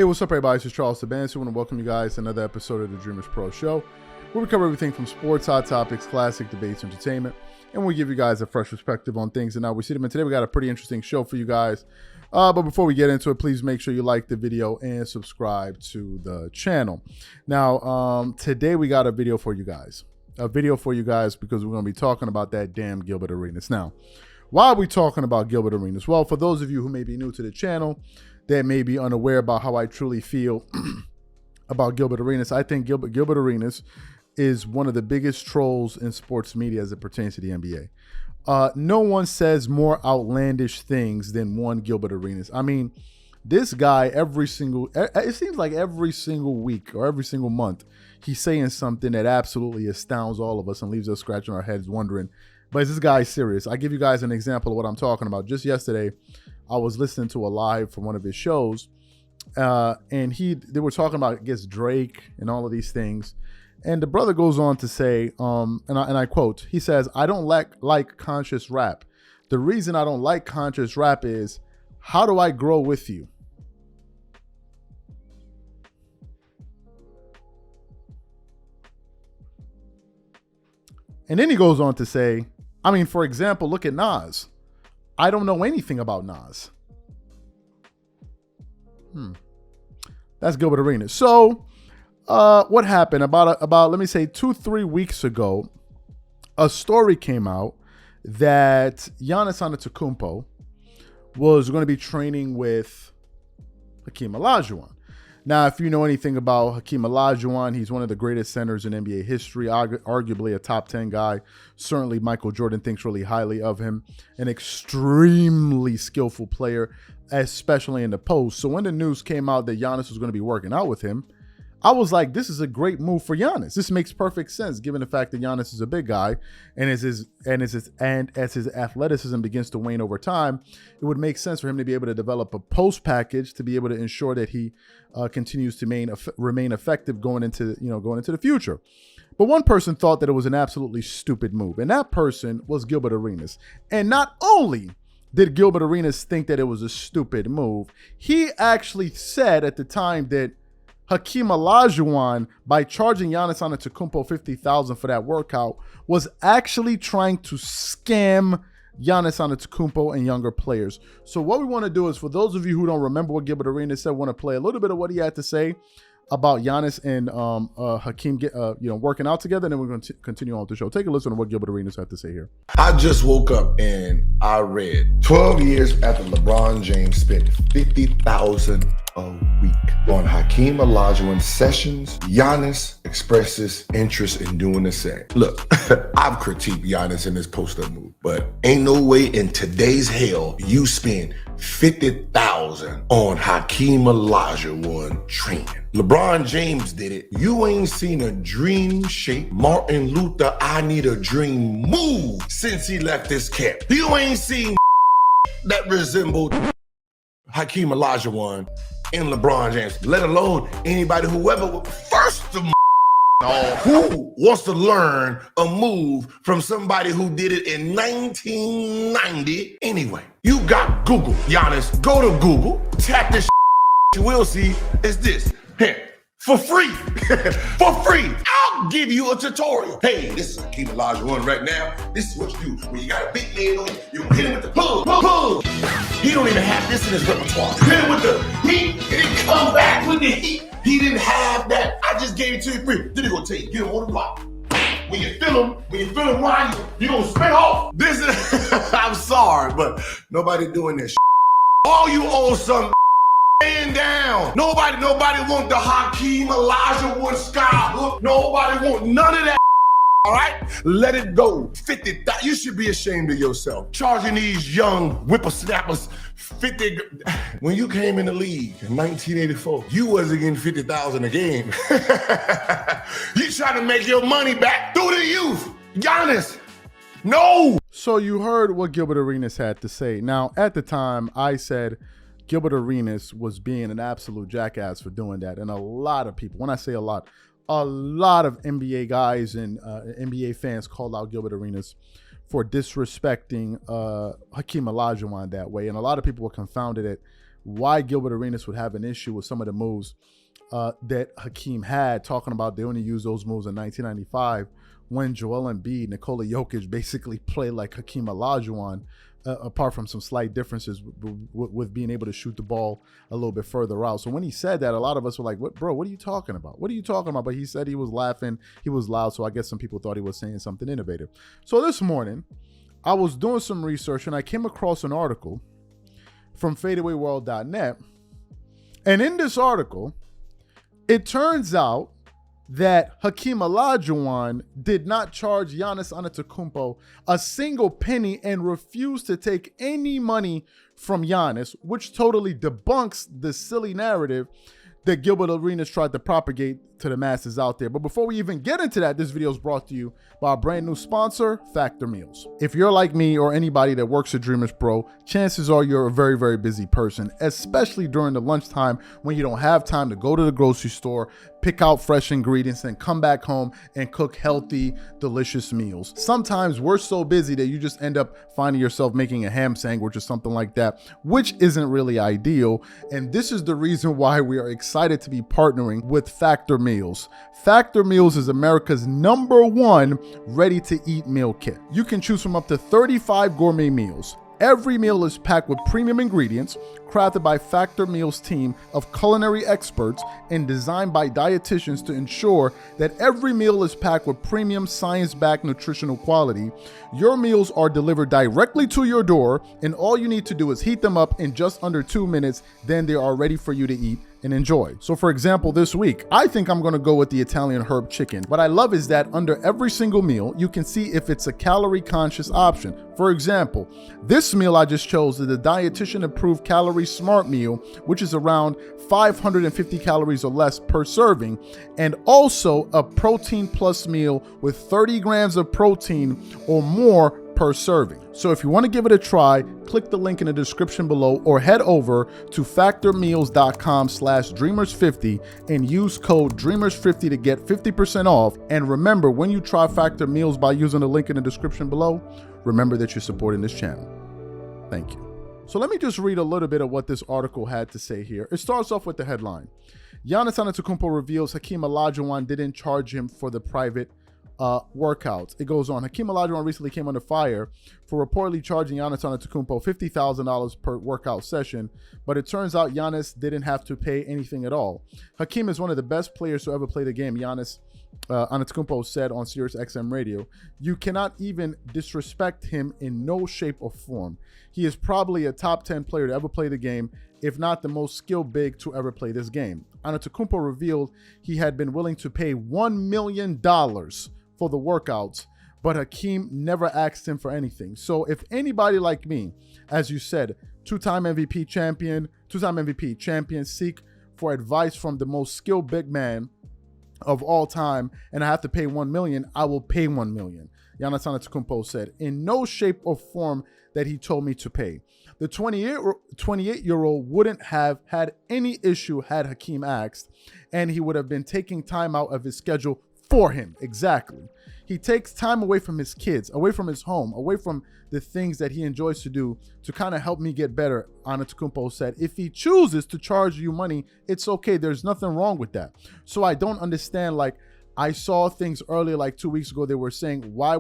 Hey, what's up, everybody? This is Charles Sabansi. I want to welcome you guys to another episode of the Dreamerspro Show, where we cover everything from sports, hot topics, classic debates, entertainment, and we give you guys a fresh perspective on things. And now we see them. And today we got a pretty interesting show for you guys. But before we get into it, please make sure you like the video and subscribe to the channel. Now, today we got a video for you guys. Because we're going to be talking about that damn Gilbert Arenas. Now, why are we talking about Gilbert Arenas? Well, for those of you who may be new to the channel, that may be unaware about how I truly feel about Gilbert Arenas, I think Gilbert Arenas is one of the biggest trolls in sports media as it pertains to the NBA. No one says more outlandish things than one Gilbert Arenas. I mean, this guy, it seems like every single week or every single month, he's saying something that absolutely astounds all of us and leaves us scratching our heads wondering, but is this guy serious? I give you guys an example of what I'm talking about. Just yesterday, I was listening to a live from one of his shows, and they were talking about, I guess, Drake and all of these things. And the brother goes on to say, and I quote, he says, "I don't like conscious rap. The reason I don't like conscious rap is, how do I grow with you?" And then he goes on to say, I mean, for example, look at Nas. I don't know anything about Nas. That's Gilbert Arenas. So, what happened about let me say 2-3 weeks ago, a story came out that Giannis Antetokounmpo was going to be training with Hakeem Olajuwon. Now, if you know anything about Hakeem Olajuwon, he's one of the greatest centers in NBA history, arguably a top 10 guy. Certainly, Michael Jordan thinks really highly of him. An extremely skillful player, especially in the post. So when the news came out that Giannis was going to be working out with him, I was like, this is a great move for Giannis. This makes perfect sense given the fact that Giannis is a big guy, and as his athleticism begins to wane over time, it would make sense for him to be able to develop a post package to be able to ensure that he continues to remain effective going into the future. But one person thought that it was an absolutely stupid move, and that person was Gilbert Arenas. And not only did Gilbert Arenas think that it was a stupid move, he actually said at the time that Hakeem Olajuwon, by charging Giannis Antetokounmpo $50,000 for that workout, was actually trying to scam Giannis Antetokounmpo and younger players. So what we want to do is, for those of you who don't remember what Gilbert Arenas said, want to play a little bit of what he had to say about Giannis and Hakeem working out together, and then we're going to continue on with the show. Take a listen to what Gilbert Arenas had to say here. I just woke up and I read 12 years after LeBron James spent $50,000 a week on Hakeem Olajuwon sessions, Giannis expresses interest in doing the same. Look, I've critiqued Giannis in his post-up move, but ain't no way in today's hell you spend $50,000 on Hakeem Olajuwon training. LeBron James did it. You ain't seen a dream shake Martin Luther I need a dream move since he left this camp. You ain't seen that resembled Hakeem Olajuwon and LeBron James, let alone anybody, whoever, first of all, who wants to learn a move from somebody who did it in 1990 anyway. You got Google, Giannis. Go to Google, tap this you will see is this. Here, for free. For free. I'll give you a tutorial. Hey, this is Hakeem Olajuwon right now. This is what you do. When you got a big man on you hit him with the pull. He don't even have this in his repertoire. Hit him with the heat, and then come back with the heat. He didn't have that. I just gave it to you free. Then he gonna tell you, get him on the block. When you feel him riding, you gonna spin off. This is, I'm sorry, but nobody doing this. All you owe some stand down. Nobody want the Hakeem Olajuwon sky hook. Nobody want none of that. All right, let it go. 50,000. You should be ashamed of yourself. Charging these young whippersnappers 50. When you came in the league in 1984, you wasn't getting 50,000 a game. You trying to make your money back through the youth. Giannis, no. So you heard what Gilbert Arenas had to say. Now, at the time, I said Gilbert Arenas was being an absolute jackass for doing that. And a lot of people, when I say a lot of NBA guys and NBA fans called out Gilbert Arenas for disrespecting Hakeem Olajuwon that way. And a lot of people were confounded at why Gilbert Arenas would have an issue with some of the moves that Hakeem had, talking about they only used those moves in 1995 when Joel Embiid, Nikola Jokic basically played like Hakeem Olajuwon, apart from some slight differences with being able to shoot the ball a little bit further out. So when he said that, a lot of us were like, "What, bro, what are you talking about? What are you talking about?" But he said he was laughing, he was loud, so I guess some people thought he was saying something innovative. So this morning, I was doing some research and I came across an article from fadeawayworld.net. And in this article, it turns out that Hakeem Olajuwon did not charge Giannis Antetokounmpo a single penny and refused to take any money from Giannis, which totally debunks the silly narrative that Gilbert Arenas tried to propagate to the masses out there. But before we even get into that, this video is brought to you by our brand new sponsor, Factor Meals. If you're like me or anybody that works at Dreamerspro, chances are you're a very, very busy person, especially during the lunchtime when you don't have time to go to the grocery store, pick out fresh ingredients, and come back home and cook healthy, delicious meals. Sometimes we're so busy that you just end up finding yourself making a ham sandwich or something like that, which isn't really ideal. And this is the reason why we are excited to be partnering with Factor Meals. Factor Meals is America's #1 ready-to-eat meal kit. You can choose from up to 35 gourmet meals. Every meal is packed with premium ingredients, crafted by Factor Meals' team of culinary experts and designed by dietitians to ensure that every meal is packed with premium science-backed nutritional quality. Your meals are delivered directly to your door, and all you need to do is heat them up in just under 2 minutes. Then they are ready for you to eat and enjoy. So for example, this week, I think I'm gonna go with the Italian herb chicken. What I love is that under every single meal, you can see if it's a calorie conscious option. For example, this meal I just chose is the dietitian approved calorie smart meal, which is around 550 calories or less per serving, and also a protein plus meal with 30 grams of protein or more per serving. So if you want to give it a try, click the link in the description below or head over to factormeals.com/dreamers50 and use code dreamers50 to get 50% off. And remember, when you try Factor Meals by using the link in the description below, remember that you're supporting this channel. Thank you. So let me just read a little bit of what this article had to say here. It starts off with the headline. Giannis Antetokounmpo reveals Hakeem Olajuwon didn't charge him for the private workouts. It goes on. Hakeem Olajuwon recently came under fire for reportedly charging Giannis Antetokounmpo $50,000 per workout session, but it turns out Giannis didn't have to pay anything at all. Hakeem is one of the best players to ever play the game, Giannis Antetokounmpo said on Sirius XM radio. You cannot even disrespect him in no shape or form. He is probably a top 10 player to ever play the game, if not the most skilled big to ever play this game. Antetokounmpo revealed he had been willing to pay $1 million for the workouts, but Hakeem never asked him for anything. So if anybody like me, as you said, two-time MVP champion, seek for advice from the most skilled big man of all time, and I have to pay $1 million, I will pay $1 million. Giannis Antetokounmpo said, in no shape or form that he told me to pay. The 28-year-old wouldn't have had any issue had Hakeem asked, and he would have been taking time out of his schedule for him. Exactly. He takes time away from his kids, away from his home, away from the things that he enjoys to do to kind of help me get better, Antetokounmpo said. If he chooses to charge you money, it's okay. There's nothing wrong with that. So I don't understand, like, I saw things earlier, like 2 weeks ago, they were saying, why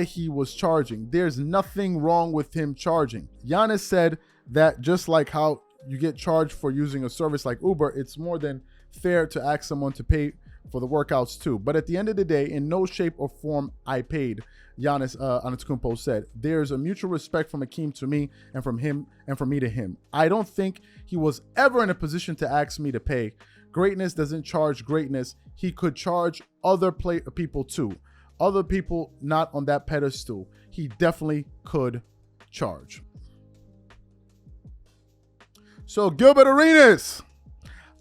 he was charging. There's nothing wrong with him charging. Giannis said that just like how you get charged for using a service like Uber, it's more than fair to ask someone to pay for the workouts too. But at the end of the day, in no shape or form I paid, Giannis Antetokounmpo said. There's a mutual respect from Hakeem to me and from him and from me to him. I don't think he was ever in a position to ask me to pay. Greatness doesn't charge greatness. He could charge other people too. Other people not on that pedestal. He definitely could charge. So Gilbert Arenas,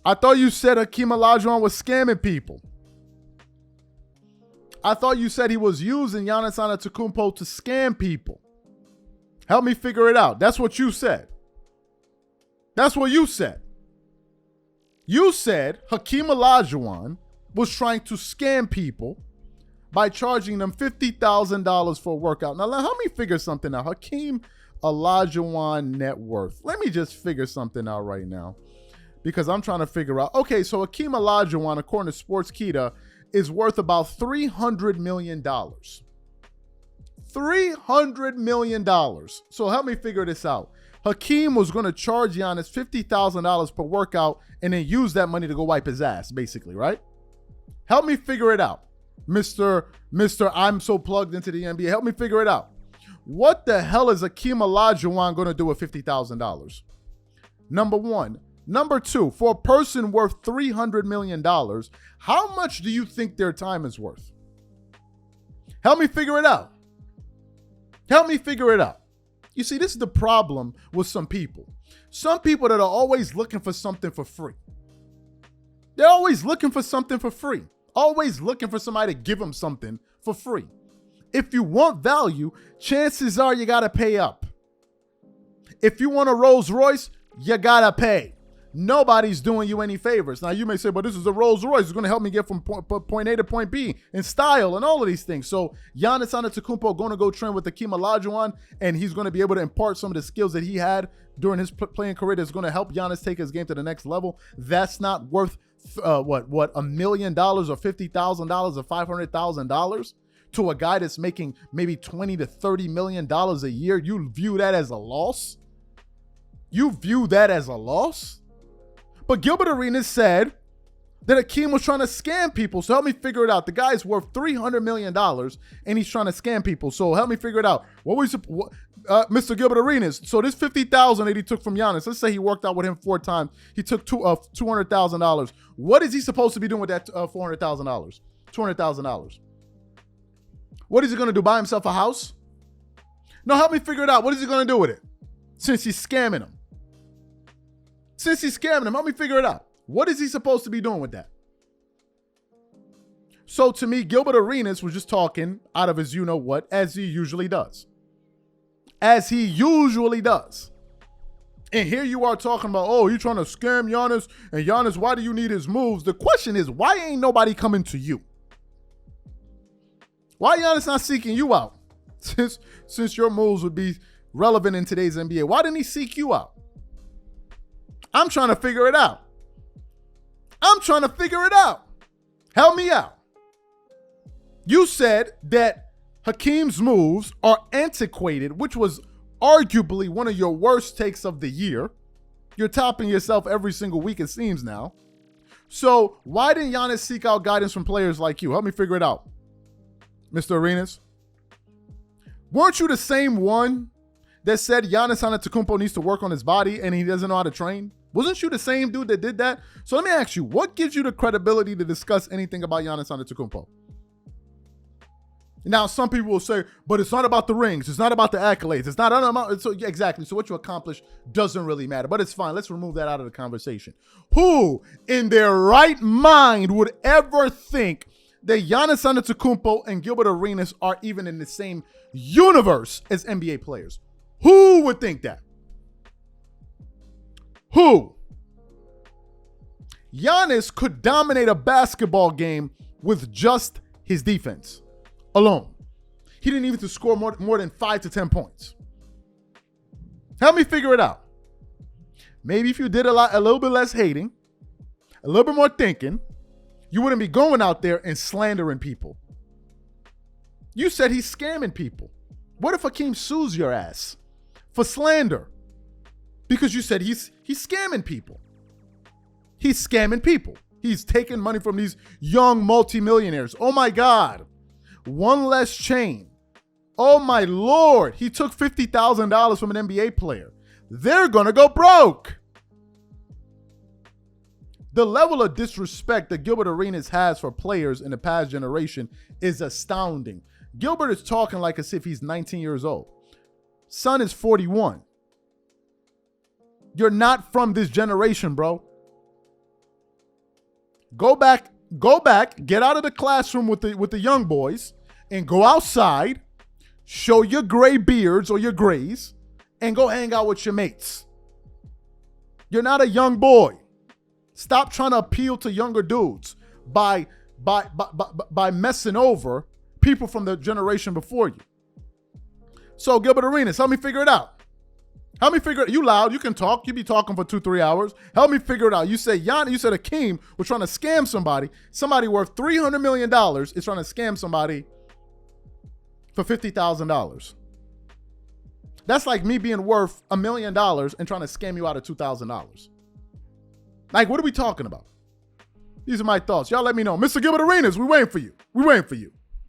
I thought you said Hakeem Olajuwon was scamming people. I thought you said he was using Giannis Antetokounmpo to scam people. Help me figure it out. That's what you said. That's what you said. You said Hakeem Olajuwon was trying to scam people by charging them $50,000 for a workout. Now, let me figure something out. Hakeem Olajuwon net worth. Let me just figure something out right now, because I'm trying to figure out. Okay, so Hakeem Olajuwon, according to Sportskeeda, is worth about $300 million. $300 million. So help me figure this out. Hakeem was going to charge Giannis $50,000 per workout and then use that money to go wipe his ass, basically, right? Help me figure it out. Mr. I'm so plugged into the NBA. Help me figure it out. What the hell is Hakeem Olajuwon going to do with $50,000? Number one. Number two, for a person worth $300 million, how much do you think their time is worth? Help me figure it out. Help me figure it out. You see, this is the problem with some people. Some people that are always looking for something for free. They're always looking for something for free. Always looking for somebody to give them something for free. If you want value, chances are you got to pay up. If you want a Rolls Royce, you got to pay. Nobody's doing you any favors. Now, you may say, but this is a Rolls Royce. It's going to help me get from point A to point B in style and all of these things. So Giannis Antetokounmpo going to go train with Hakeem Olajuwon, and he's going to be able to impart some of the skills that he had during his playing career that's going to help Giannis take his game to the next level. That's not worth, $1 million or $50,000 or $500,000 to a guy that's making maybe $20 to $30 million a year. You view that as a loss? You view that as a loss? But Gilbert Arenas said that Hakeem was trying to scam people. So help me figure it out. The guy's worth $300 million and he's trying to scam people. So help me figure it out. Mr. Gilbert Arenas, so this $50,000 that he took from Giannis, let's say he worked out with him 4 times. He took $200,000. What is he supposed to be doing with that $400,000? $200,000. What is he going to do? Buy himself a house? No, help me figure it out. What is he going to do with it? Since he's scamming him. Help me figure it out. What is he supposed to be doing with that? So to me, Gilbert Arenas was just talking out of his you-know-what, as he usually does. And here you are talking about, oh, you're trying to scam Giannis, and Giannis, why do you need his moves? The question is, why ain't nobody coming to you? Why Giannis not seeking you out? Since your moves would be relevant in today's NBA. Why didn't he seek you out? I'm trying to figure it out. Help me out. You said that Hakeem's moves are antiquated, which was arguably one of your worst takes of the year. You're topping yourself every single week, it seems now. So why didn't Giannis seek out guidance from players like you? Help me figure it out, Mr. Arenas. Weren't you the same one that said Giannis Antetokounmpo needs to work on his body and he doesn't know how to train? Wasn't you the same dude that did that? So let me ask you, what gives you the credibility to discuss anything about Giannis Antetokounmpo? Now, some people will say, but it's not about the rings. It's not about the accolades. It's not about, so yeah, exactly. So what you accomplish doesn't really matter, but it's fine. Let's remove that out of the conversation. Who in their right mind would ever think that Giannis Antetokounmpo and Gilbert Arenas are even in the same universe as NBA players? Who would think that? Who? Giannis could dominate a basketball game with just his defense alone. He didn't even have to score more than 5 to 10 points. Help me figure it out. Maybe if you did a little bit less hating, a little bit more thinking, you wouldn't be going out there and slandering people. You said he's scamming people. What if Hakeem sues your ass for slander? Because you said he's scamming people. He's scamming people. He's taking money from these young multimillionaires. Oh my God. One less chain. Oh my Lord. He took $50,000 from an NBA player. They're going to go broke. The level of disrespect that Gilbert Arenas has for players in the past generation is astounding. Gilbert is talking like as if he's 19 years old. Son is 41. You're not from this generation, bro. Go back, get out of the classroom with the young boys and go outside, show your gray beards or your grays, and go hang out with your mates. You're not a young boy. Stop trying to appeal to younger dudes by messing over people from the generation before you. So Gilbert Arenas, help me figure it out. Help me figure it. You loud. You can talk. You be talking for 2-3 hours. Help me figure it out. You say Hakeem was trying to scam somebody. Somebody worth $300 million is trying to scam somebody for $50,000. That's like me being worth $1 million and trying to scam you out of $2,000. Like, what are we talking about? These are my thoughts. Y'all let me know. Mr. Gilbert Arenas, we waiting for you. We waiting for you.